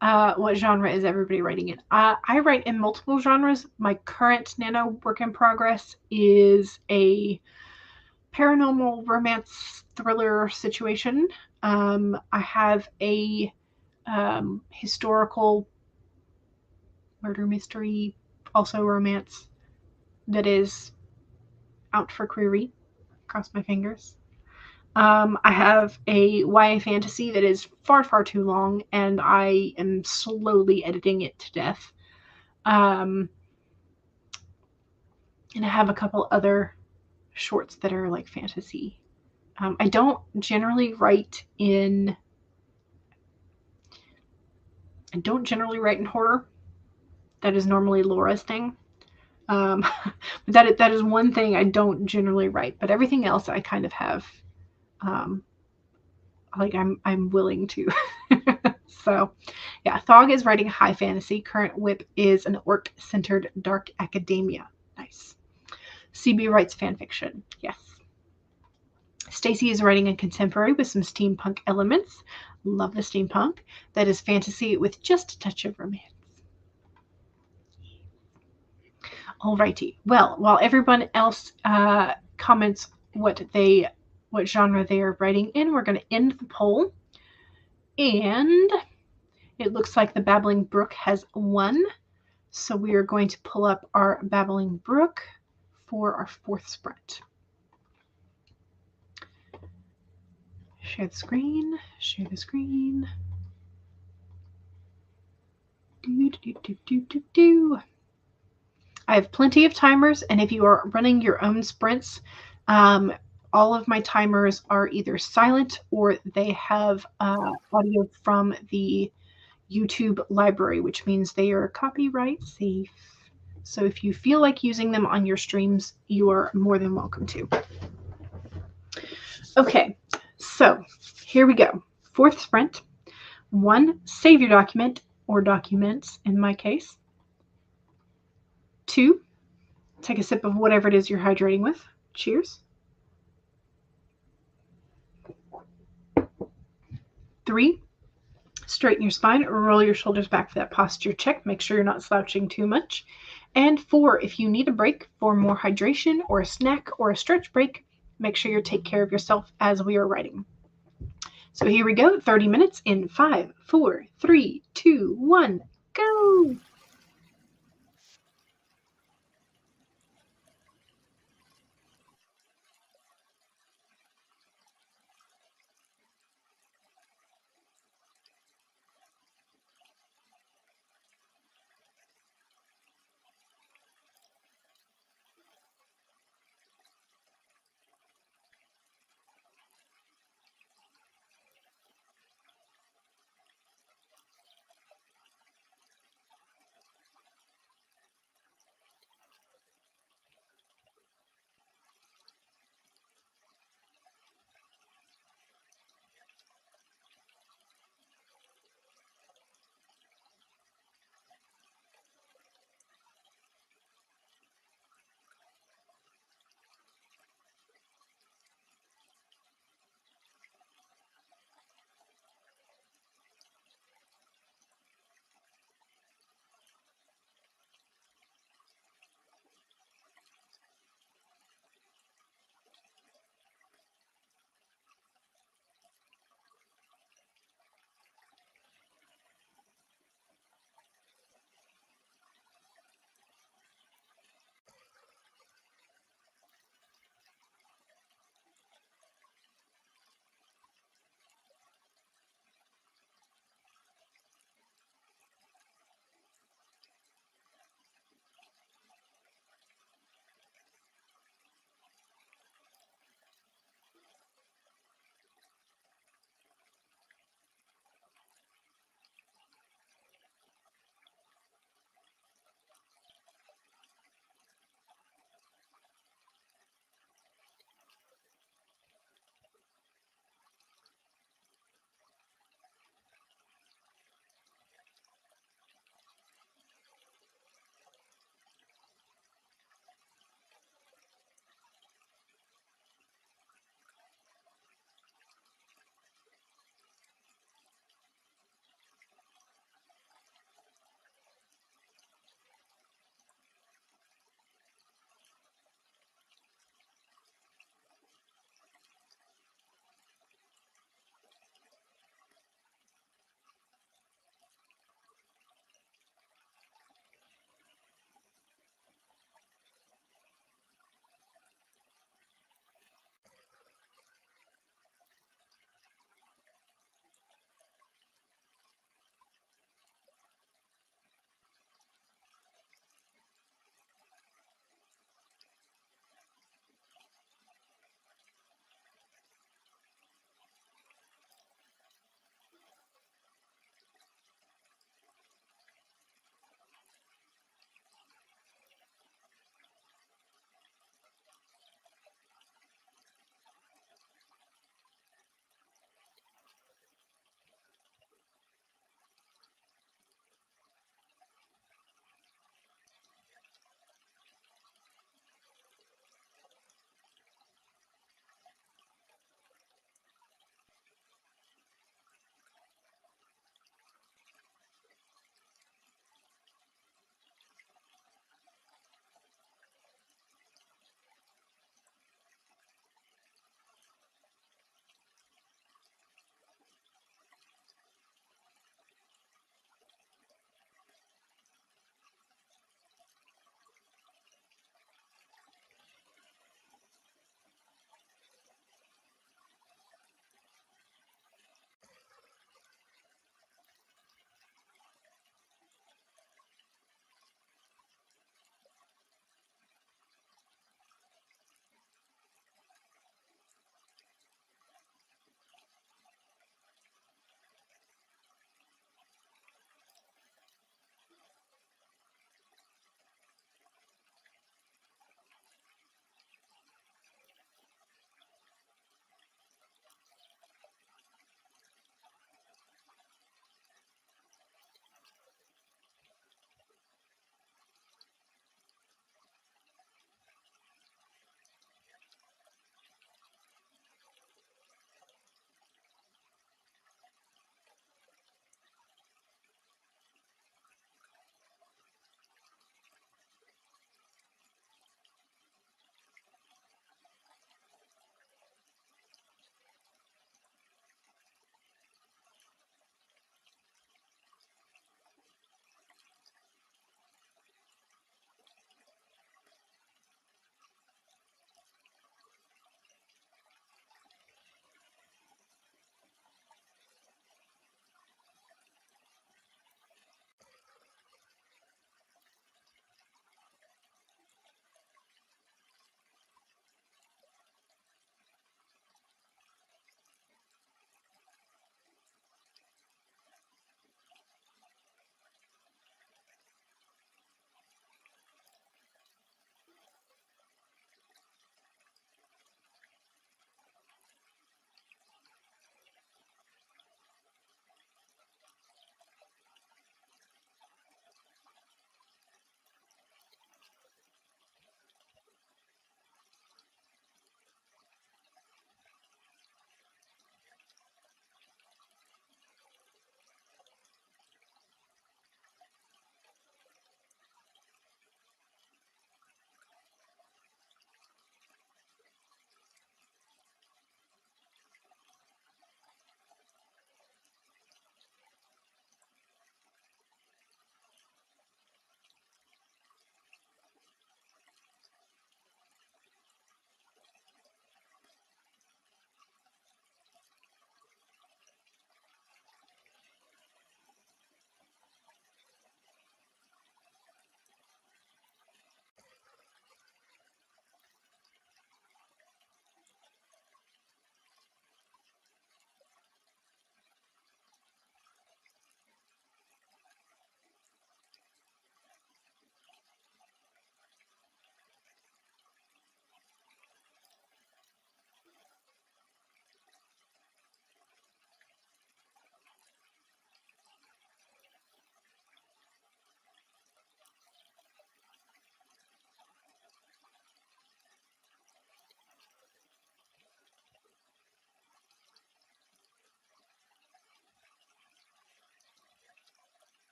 What genre is everybody writing in? I write in multiple genres. My current nano work in progress is a paranormal romance thriller situation. I have a historical murder mystery, also romance, that is out for query. Cross my fingers. I have a YA fantasy that is far, far too long, and I am slowly editing it to death. And I have a couple other shorts that are like fantasy. I don't generally write in horror. That is normally Laura's thing. But that is one thing I don't generally write. But everything else I kind of have. Like I'm willing to. So yeah, Thog is writing high fantasy. Current whip is an orc-centered dark academia. Nice. CB writes fan fiction. Yes. Stacy is writing a contemporary with some steampunk elements. Love the steampunk. That is fantasy with just a touch of romance. Alrighty. Well, while everyone else comments what genre they are writing in, we're going to end the poll. And it looks like the Babbling Brook has won. So we are going to pull up our Babbling Brook for our fourth sprint. Share the screen. Share the screen. I have plenty of timers, and if you are running your own sprints, all of my timers are either silent or they have audio from the YouTube library, which means they are copyright safe. So if you feel like using them on your streams, you are more than welcome to. Okay, so here we go. Fourth sprint. 1, save your document or documents in my case. 2, take a sip of whatever it is you're hydrating with. Cheers. 3, straighten your spine or roll your shoulders back for that posture check. Make sure you're not slouching too much. And 4, if you need a break for more hydration or a snack or a stretch break, make sure you take care of yourself as we are writing. So here we go, 30 minutes in 5, 4, 3, 2, 1, go!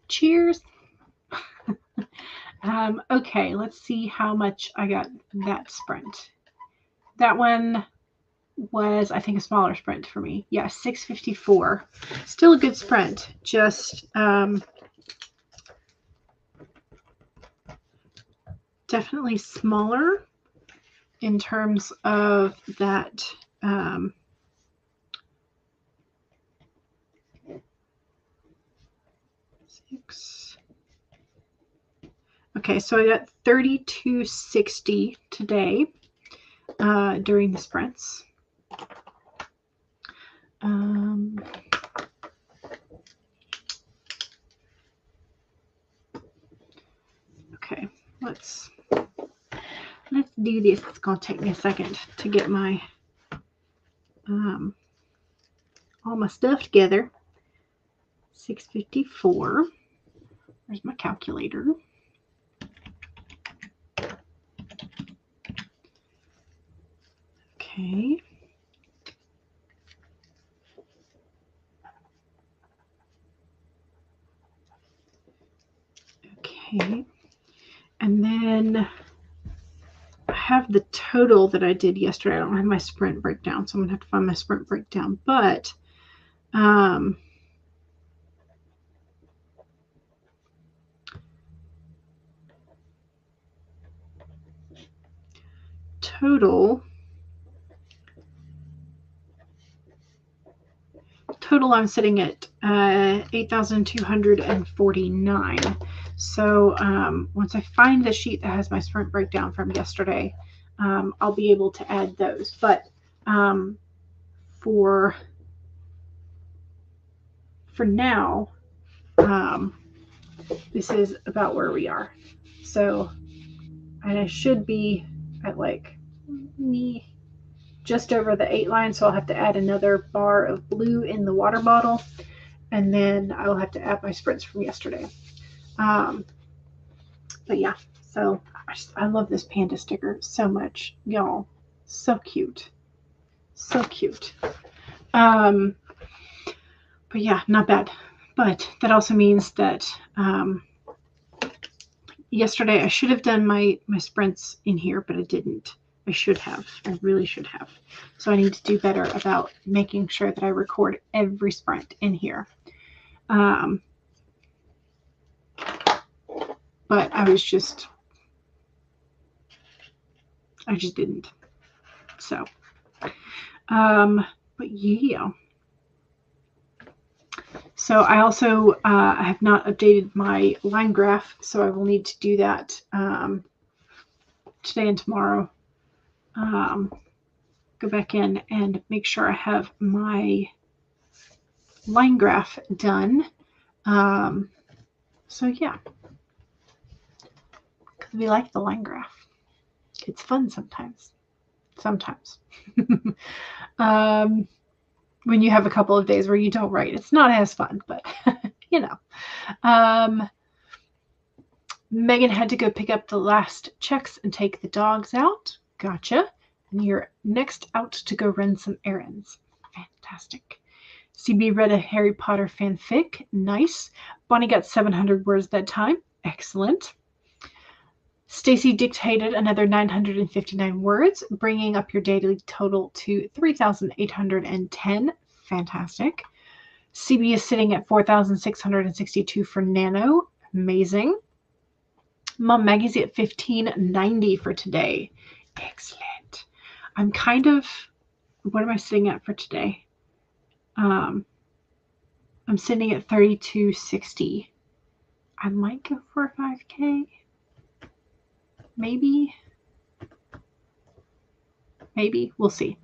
Cheers. Okay, let's see how much I got that sprint. That one was, I think, a smaller sprint for me. Yeah, 6:54. Still a good sprint. Just definitely smaller in terms of that. Okay, so I got 32.60 today during the sprints. Okay, let's do this. It's gonna take me a second to get my all my stuff together. 6:54. There's my calculator. Okay. Okay. And then I have the total that I did yesterday. I don't have my sprint breakdown, so I'm gonna have to find my sprint breakdown. But total I'm sitting at 8,249. So once I find the sheet that has my sprint breakdown from yesterday, I'll be able to add those. But for now, this is about where we are. So I should be at like just over the 8 line, so I'll have to add another bar of blue in the water bottle, and then I'll have to add my sprints from yesterday. But yeah, so I love this panda sticker so much, y'all. So cute. So cute. But yeah, not bad. But that also means that yesterday I should have done my sprints in here, but I didn't. I should have. I really should have. So I need to do better about making sure that I record every sprint in here. But I just didn't. So, but yeah. So I also have not updated my line graph, so I will need to do that today and tomorrow. Go back in and make sure I have my line graph done. So yeah, because we like the line graph. It's fun sometimes. When you have a couple of days where you don't write, it's not as fun, but you know. Megan had to go pick up the last checks and take the dogs out. Gotcha. And you're next out to go run some errands. Fantastic. CB read a Harry Potter fanfic. Nice. Bonnie got 700 words that time. Excellent. Stacy dictated another 959 words, bringing up your daily total to 3,810. Fantastic. CB is sitting at 4,662 for Nano. Amazing. Mom Maggie's at 1,590 for today. Excellent. I'm kind of, what am I sitting at for today? I'm sitting at 3260. I might go for a 5K. Maybe we'll see.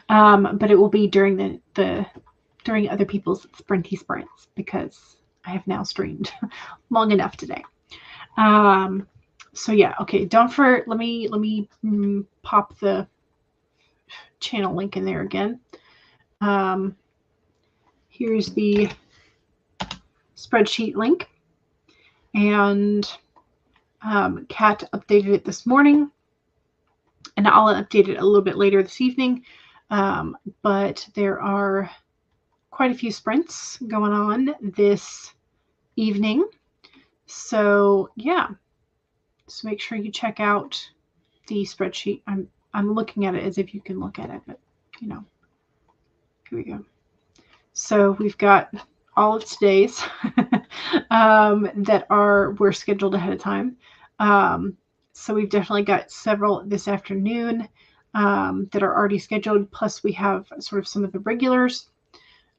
But it will be during during other people's sprints because I have now streamed long enough today. So yeah, okay. Let me pop the channel link in there again. Here's the spreadsheet link, and Kat updated it this morning, and I'll update it a little bit later this evening. But there are quite a few sprints going on this evening. So yeah, so make sure you check out the spreadsheet. I'm looking at it as if you can look at it, but you know, here we go. So we've got all of today's that were scheduled ahead of time. So we've definitely got several this afternoon that are already scheduled. Plus we have sort of some of the regulars.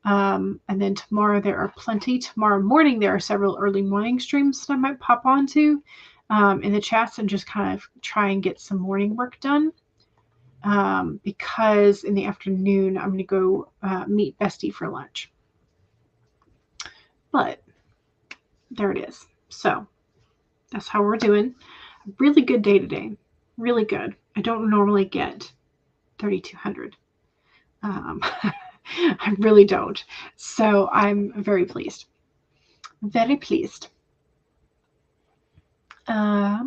And then tomorrow there are plenty. Tomorrow morning there are several early morning streams that I might pop onto in the chats and just kind of try and get some morning work done. Because in the afternoon I'm going to go meet Bestie for lunch. But there it is. So that's how we're doing. A really good day today. Really good. I don't normally get 3,200. I really don't. So I'm very pleased. Very pleased. So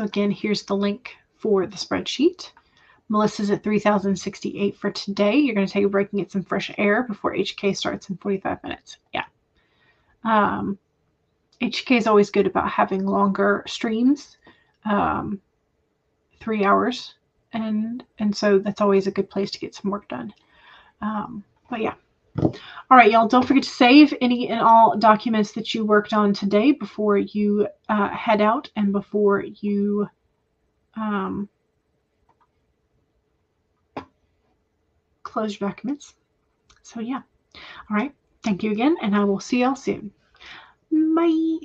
again, here's the link for the spreadsheet. Melissa's at 3,068 for today. You're going to take a break and get some fresh air before HK starts in 45 minutes. Yeah. HK is always good about having longer streams, 3 hours. And so that's always a good place to get some work done. But yeah. All right, y'all, don't forget to save any and all documents that you worked on today before you head out and before you close your documents. So yeah. All right. Thank you again, and I will see y'all soon. Bye.